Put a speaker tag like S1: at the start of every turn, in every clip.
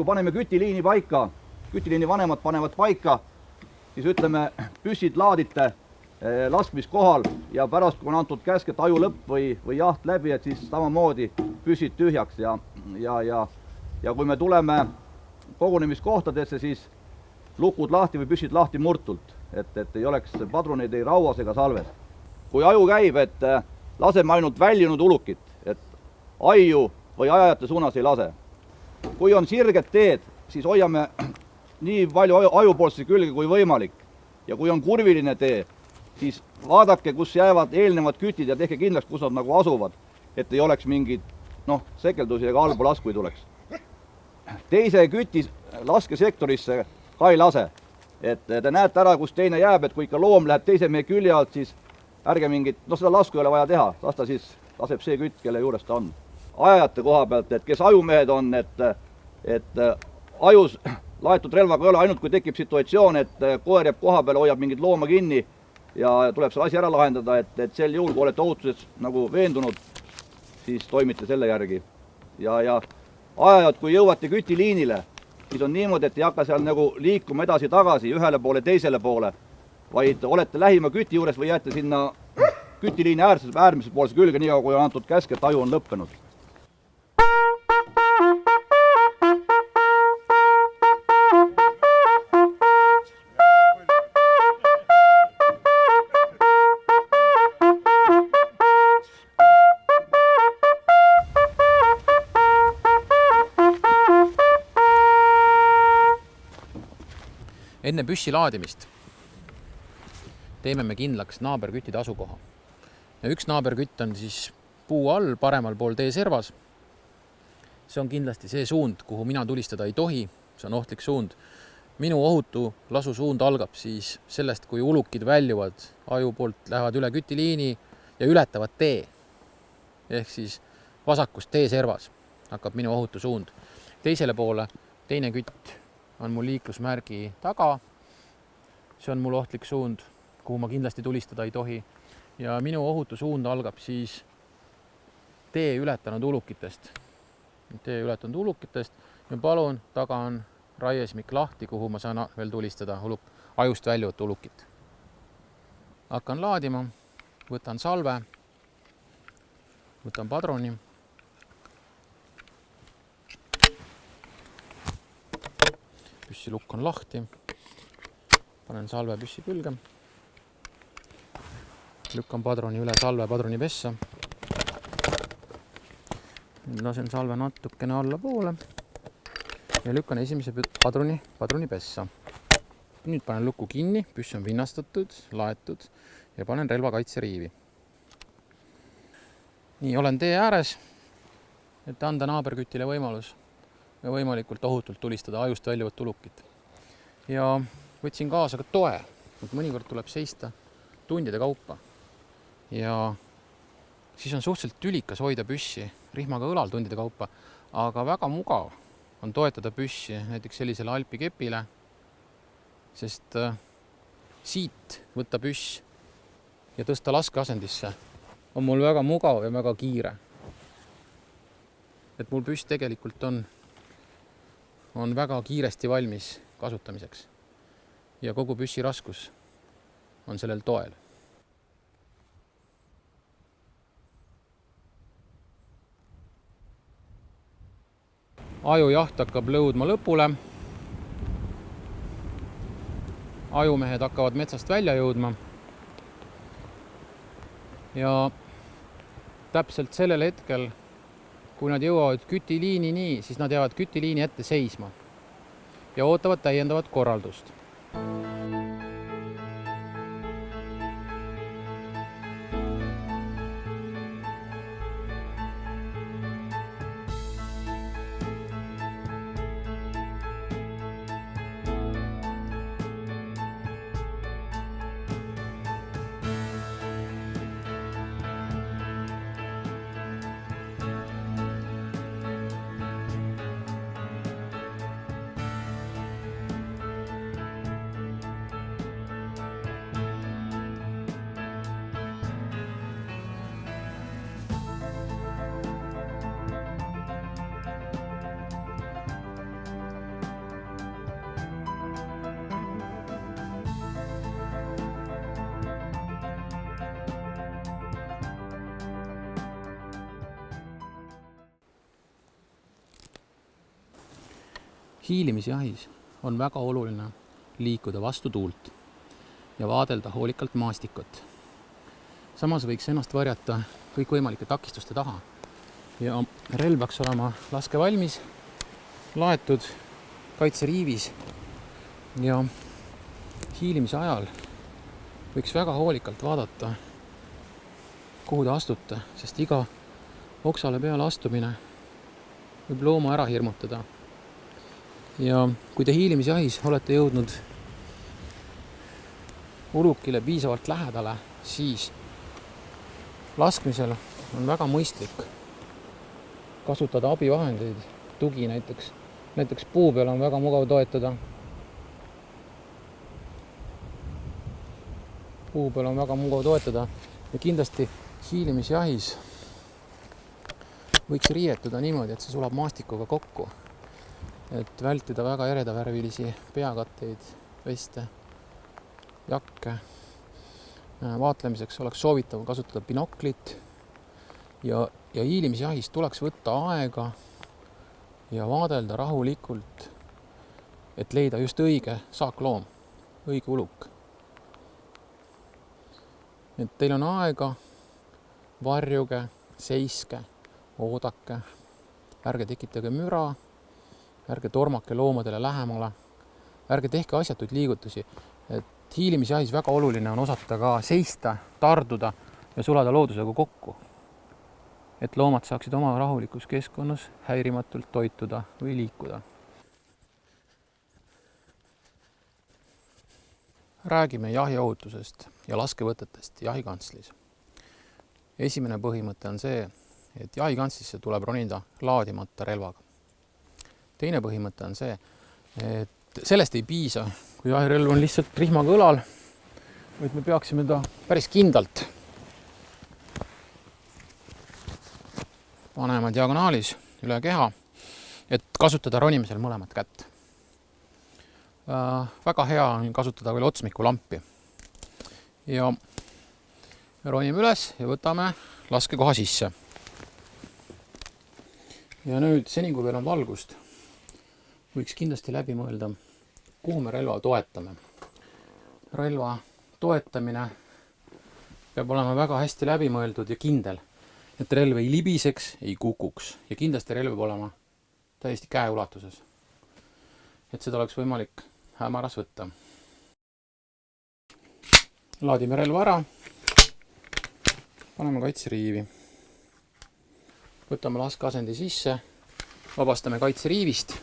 S1: kui paneme kütiliini paika, kütiliini vanemad panevad paika, siis ütleme, püssid laadite laskmiskohal ja pärast, kui on antud käsk, et aju lõpp või jaht läbi, et siis samamoodi püssid tühjaks ja kui me tuleme kogunemiskohtadesse, siis lukud lahti või püssid lahti murtult, et ei oleks padruneid ei rauas ega salves. Kui aju käib, et laseme ainult väljunud ulukit, et aiu või ajajate suunas ei lase. Kui on sirged teed, siis hoiame nii palju ajupoolse külge kui võimalik. Ja kui on kurviline tee, siis vaadake, kus jäävad eelnevad kütid ja tehke kindlaks, kus nad nagu asuvad, et ei oleks mingid sekeldusi ega halbu lasku ei tuleks. Teise küti laskesektorisse ka ei lase. Et te näete ära, kus teine jääb, et kui ikka loom läheb teise mehe külje alt, siis ärge mingit, seda lasku ei ole vaja teha, las ta siis laseb see kütt, kelle juures ta on. Ajajate koha pealt, et kes ajumehed on, et ajus laetud relvaga ei ole, ainult kui tekib situatsioon, et koer jääb koha peale, hoiab mingit looma kinni ja tuleb see asi ära lahendada, et sel juhul, kui olete ohutuses nagu veendunud, siis toimite selle järgi. Ja ajajad, kui jõuate kütiliinile, siis on niimoodi, et ei hakka seal nagu liikuma edasi-tagasi ühele poole, teisele poole, vaid olete lähima küti juures või jääte sinna kütiliini äärmise poolse külge, nii kui on antud käsk, et aju on lõppenud.
S2: Enne püssi laadimist teeme me kindlaks naaberküttide asukoha. Ja üks naaberkütt on siis puu all, paremal pool tee servas. See on kindlasti see suund, kuhu mina tulistada ei tohi. See on ohtlik suund. Minu ohutu lasusuund algab siis sellest, kui ulukid väljuvad aju poolt, lähevad üle kütiliini ja ületavad tee. Ehk siis vasakust tee servas hakkab minu ohutu suund. Teisele poole teine kütt on mul liiklusmärgi taga. See on mul ohtlik suund, kuhu ma kindlasti tulistada ei tohi. Ja minu ohutu suund algab siis tee ületanud ulukitest. Tee ületanud ulukitest ja palun, taga on raiesmik lahti, kuhu ma saan veel tulistada ajust väljuvat ulukit. Hakkan laadima, võtan salve, võtan padruni. Püssi lukk on lahti. Panen salve püssi külge. Lükkan padroni üle salve padroni pessa. Lasen salve natukene alla poole ja lükkan esimese padroni pessa. Nüüd panen lukku kinni, püss on vinnastatud, laetud ja panen relvakaitseriivi. Nii, olen tee ääres, et anda naaberkütile võimalus ja võimalikult ohutult tulistada ajust väljuvat ulukit. Ja võtsin kaasa ka toe, et mõnikord tuleb seista tundide kaupa. Ja siis on suhteliselt tülikas hoida püssi rihmaga õlal tundide kaupa, aga väga mugav on toetada püssi näiteks sellisele alpikepile, sest siit võtta püss ja tõsta laskeasendisse on mul väga mugav ja väga kiire. Et mul püss tegelikult on väga kiiresti valmis kasutamiseks ja kogu püssi raskus on sellel toel. Ajujaht hakkab lõudma lõpule. Ajumehed hakkavad metsast välja jõudma. Ja täpselt sellel hetkel, kui nad jõuavad kütiliinini, siis nad jäävad kütiliini ette seisma ja ootavad täiendavat korraldust. hiilimisjahis on väga oluline liikuda vastu tuult ja vaadelda hoolikalt maastikut. Samas võiks ennast varjata kõikvõimalike takistuste taha ja relv peaks olema laskevalmis, laetud kaitseriivis ja hiilimise ajal võiks väga hoolikalt vaadata, kuhu te astute, sest iga oksale peale astumine võib looma ära hirmutada. Ja kui te hiilimisjahis olete jõudnud ulukile piisavalt lähedale, siis laskmisel on väga mõistlik kasutada abivahendeid, tugi näiteks puu peal on väga mugav toetada. Puu peal on väga mugav toetada ja kindlasti hiilimisjahis võiks riietuda niimoodi, et see sulab maastikuga kokku, et vältida väga eredavärvilisi peakatteid, veste, jakke. Vaatlemiseks oleks soovitav kasutada binoklit ja hiilimisjahis tuleks võtta aega ja vaadelda rahulikult, et leida just õige saakloom, õige uluk. Et teil on aega, varjuge, seiske, oodake, ärge tekitage müra, ärge tormake loomadele lähemale, ärge tehke asjatuid liigutusi. Et hiilimisjahis väga oluline on osata ka seista, tarduda ja sulada loodusega kokku. Et loomad saaksid oma rahulikus keskkonnas häirimatult toituda või liikuda. Räägime jahiohutusest ja laskevõtetest jahikantslis. Esimene põhimõte on see, et jahikanslisse tuleb ronida laadimata relvaga. Teine põhimõte on see, et sellest ei piisa, kui jahirelv on lihtsalt rihmaga õlal, vaid me peaksime ta päris kindlalt panema diagonaalis üle keha, et kasutada ronimisel mõlemat kätt. Väga hea on kasutada veel otsmiku lampi. Ja ronime üles ja võtame laskekoha sisse. Ja nüüd, seni kui veel on valgust, võiks kindlasti läbi mõelda, kuhu me relva toetame. Relva toetamine peab olema väga hästi läbi mõeldud ja kindel, et relv ei libiseks, ei kukuks ja kindlasti relv peab olema täiesti käeulatuses. Et seda oleks võimalik hämaras võtta. Laadime relva ära, paneme kaitseriivi. Võtame laskeasendi sisse, vabastame kaitseriivist.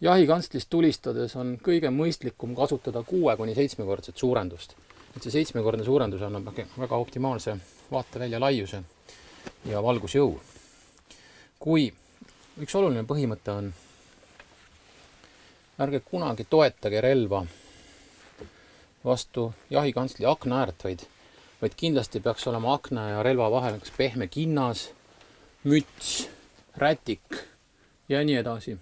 S2: Jahikanslist tulistades on kõige mõistlikum kasutada 6-7-kordset suurendust. Et see 7-kordne suurendus annab väga optimaalse vaatevälja laiuse ja valgusjõu. Kui üks oluline põhimõte on, ärge kunagi toetage relva vastu jahikansli akna äärt, vaid kindlasti peaks olema akna ja relva vahel kas pehme kinnas, müts, rätik ja nii edasi.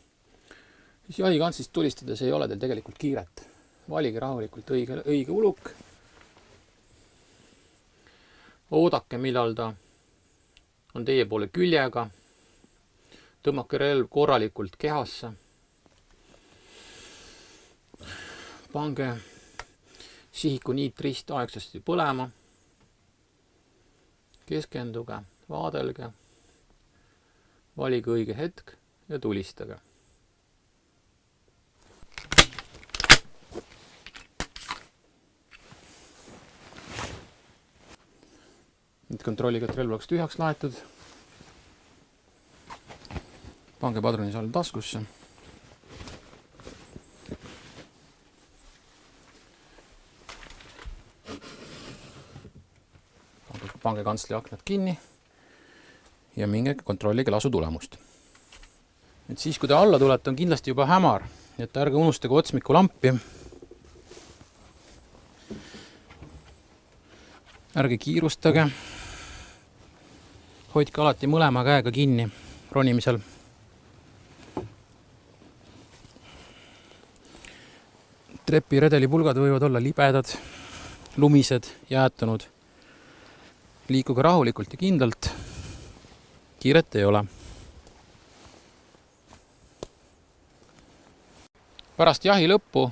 S2: Siis jahikanslist tulistades ei ole teil tegelikult kiiret. Valige rahulikult õige uluk. Oodake, millal ta on teie poole küljega. Tõmmake relv korralikult kehasse. Pange sihiku niitrist aegsasti põlema. Keskenduge, vaadelge, valige õige hetk ja tulistage. Nüüd kontrollige, et relv oleks tühjaks laetud. Pange padrunisalv taskusse. Pange kantsli aknad kinni ja minge kontrollige lasu tulemust. Et siis, kui te alla tulete, on kindlasti juba hämar, et ärge unustage otsmiku lampi. Ärge kiirustage. Hoidke alati mõlema käega kinni ronimisel. Trepiredeli pulgad võivad olla libedad, lumised, jäätunud. Liikuge rahulikult ja kindlalt. Kiiret ei ole. Pärast jahi lõppu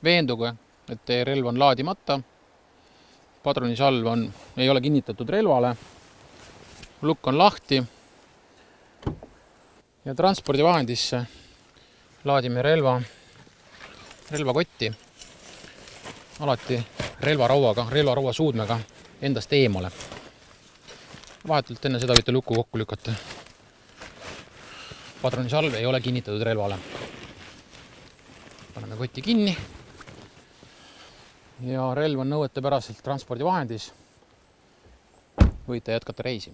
S2: veenduge, et teie relv on laadimata. Padrunisalv ei ole kinnitatud relvale. Lukk on lahti. Ja transpordivahendisse laadime relvakotti. Alati relvaraua suudmega endast eemale. Vahetult enne seda võite lukku kokku lükata. Padrunisalv ei ole kinnitatud relvale. Paneme kotti kinni. Ja relv on nõuetepäraselt transpordivahendis. Võite jätkata reisi.